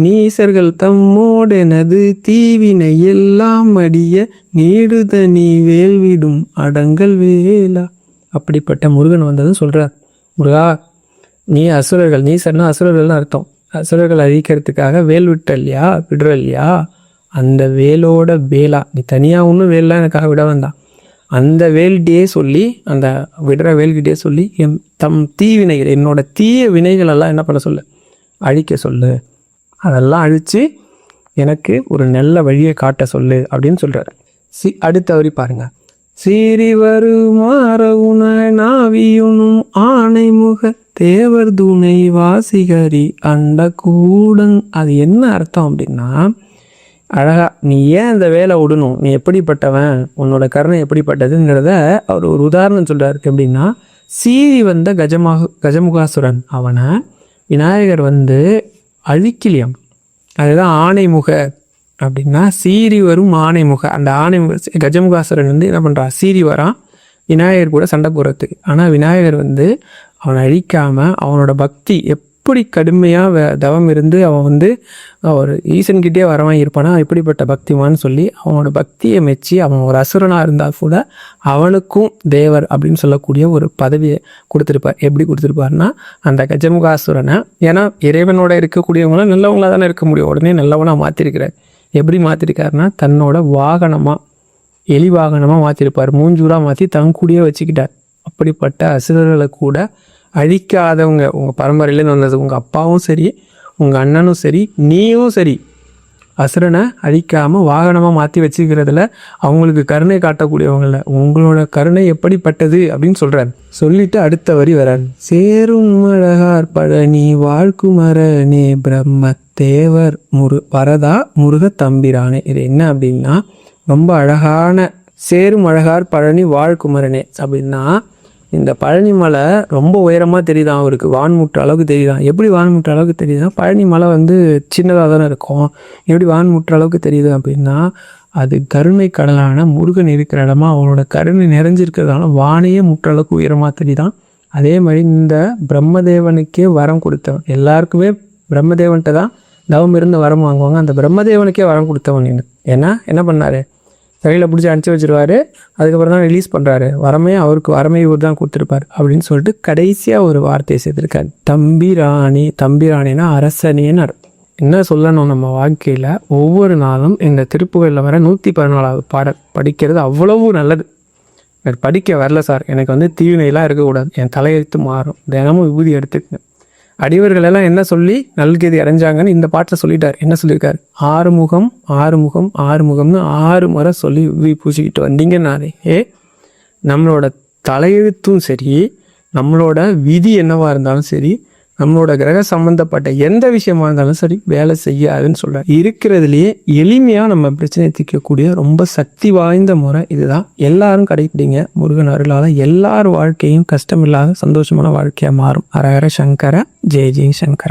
நீசர்கள் தம்மோடெனது தீவினை எல்லாம் அடிய நீடுதனி வேல்விடும் அடங்கல் வேலா. அப்படிப்பட்ட முருகன் வந்ததும் சொல்கிறார், முருகா நீ அசுரர்கள், நீசர்னா அசுரர்கள்னு அர்த்தம், அசுரர்கள் அழிக்கிறதுக்காக வேல் விடுற இல்லையா, அந்த வேலோட வேலா, நீ தனியாக ஒன்றும் வேல்லாம் எனக்காக விட வந்தான், அந்த வேல்கிட்டே சொல்லி, அந்த விடுற வேல்கிட்டே சொல்லி தம் தீவினைகள், என்னோட தீய வினைகளெல்லாம் என்ன பண்ண சொல்லு, அழிக்க சொல்லு, அதெல்லாம் அழித்து எனக்கு ஒரு நல்ல வழியை காட்ட சொல்லு அப்படின்னு சொல்கிறார். அடுத்த வரி பாருங்க. சீறி வருமாறவுன நாவியுனும் ஆணை முக தேவர் துணை வாசிகரி அண்ட கூடன். அது என்ன அர்த்தம் அப்படின்னா, அழகா நீ ஏன் அந்த வேலை விடணும், நீ எப்படிப்பட்டவன், உன்னோட கருணை எப்படிப்பட்டதுங்கிறத அவர் ஒரு உதாரணம் சொல்கிறாரு. அப்படின்னா சீறி வந்த கஜமுகாசுரன் அவனை விநாயகர் வந்து அழிக்கலையாம். அதுதான் ஆணைமுக அப்படின்னா, சீறி வரும் ஆணைமுக. அந்த ஆணைமுக கஜமுகாசுரன் வந்து என்ன பண்ணுறான், சீறி வரான் விநாயகர் கூட சண்டை போடுறதுக்கு. ஆனால் விநாயகர் வந்து அவனை அழிக்காமல் அவனோட பக்தி எப்படி கடுமையாக தவம் இருந்து அவன் வந்து ஒரு ஈசன்கிட்டே வரவான் இருப்பானா, எப்படிப்பட்ட பக்திவான்னு சொல்லி அவனோட பக்தியை மெச்சி அவன் ஒரு அசுரனாக இருந்தால் கூட அவனுக்கும் தேவர் அப்படின்னு சொல்லக்கூடிய ஒரு பதவியை கொடுத்துருப்பார். எப்படி கொடுத்துருப்பாருன்னா, அந்த கஜமுகாசுரனை, ஏன்னா இறைவனோட இருக்கக்கூடியவங்களாம் நல்லவங்களாக தானே இருக்க முடியும், உடனே நல்லவனாக மாற்றிருக்கிறார். எப்படி மாற்றிருக்காருன்னா, தன்னோட வாகனமாக எலி வாகனமாக மாற்றிருப்பார், மூஞ்சூராக மாற்றி தங்கூடியே வச்சுக்கிட்டார். அப்படிப்பட்ட அசுரர்களை கூட அழிக்காதவங்க, உங்கள் பரம்பரையிலேருந்து வந்தது, உங்கள் அப்பாவும் சரி, உங்கள் அண்ணனும் சரி, நீயும் சரி, அசுரனை அழிக்காமல் வாகனமாக மாற்றி வச்சுக்கிறதுல அவங்களுக்கு கருணை காட்டக்கூடியவங்கள, உங்களோட கருணை எப்படிப்பட்டது அப்படின்னு சொல்கிறார். சொல்லிட்டு அடுத்த வரி வரார். சேரும் அழகார் பழனி வாழ்க்குமரனே பிரம்ம தேவர் வரதா முருக தம்பிரானே. இது என்ன அப்படின்னா, ரொம்ப அழகான சேரும் அழகார் பழனி வாழ்குமரனே அப்படின்னா, இந்த பழனி மலை ரொம்ப உயரமாக தெரியுதான் அவருக்கு, வான்முற்ற அளவுக்கு தெரியுதான். எப்படி வான்முற்ற அளவுக்கு தெரியுதுன்னா, பழனி மலை வந்து சின்னதாக தானே இருக்கும், எப்படி வான்முற்ற அளவுக்கு தெரியுது அப்படின்னா, அது கருணை கடலான முருகன் இருக்கிற இடமா அவனோட கருணை நிறைஞ்சிருக்கிறதுனால வானையே முற்ற அளவுக்கு உயரமாக தெரியுதான். அதே மாதிரி இந்த பிரம்மதேவனுக்கே வரம் கொடுத்தவன், எல்லாருக்குமே பிரம்மதேவன்கிட்ட தான் தவம் இருந்து வரம் வாங்குவாங்க, அந்த பிரம்மதேவனுக்கே வரம் கொடுத்தவன். ஏன்னா என்ன பண்ணார், கையில் பிடிச்சி அனுப்பிச்சி வச்சிருவாரு, அதுக்கப்புறம் தான் ரிலீஸ் பண்ணுறாரு. அவருக்கு வரமே இவர் தான் கொடுத்துருப்பார் அப்படின்னு சொல்லிட்டு கடைசியாக ஒரு வார்த்தையை சேர்த்துருக்காரு, தம்பிராணி. தம்பிராணினா அரசனேன்னு. என்ன சொல்லணும், நம்ம வாழ்க்கையில் ஒவ்வொரு நாளும் இந்த திருப்புகழில் வர 114வது பாடல் படிக்கிறது அவ்வளவு நல்லது. எனக்கு படிக்க வரல சார், எனக்கு வந்து தீவினைலாம் இருக்கக்கூடாது, என் தலையெழுத்து மாறும், தினமும் விபூதி எடுத்துக்கங்க. அடிவர்கள் எல்லாம் என்ன சொல்லி நல்கதி அடைஞ்சாங்கன்னு இந்த பாட்டில் சொல்லிட்டார். என்ன சொல்லியிருக்காரு, ஆறுமுகம் ஆறுமுகம் ஆறுமுகம்னு 6 முறை சொல்லி பூசிக்கிட்டு வந்தீங்கன்னாலே நம்மளோட தலையெழுத்தும் சரி, நம்மளோட விதி என்னவா இருந்தாலும் சரி, நம்மளோட கிரக சம்பந்தப்பட்ட எந்த விஷயமா இருந்தாலும் சரி வேலை செய்யாதுன்னு சொல்கிறார். இருக்கிறதுலையே எளிமையாக நம்ம பிரச்சனையை தீர்க்கக்கூடிய ரொம்ப சக்தி வாய்ந்த முறை இதுதான். எல்லாரும் கடைப்பிடிங்க. முருகன் அருளால் எல்லார் வாழ்க்கையும் கஷ்டமில்லாத சந்தோஷமான வாழ்க்கையாக மாறும். ஹர ஹர சங்கர, ஜெய ஜெய சங்கர.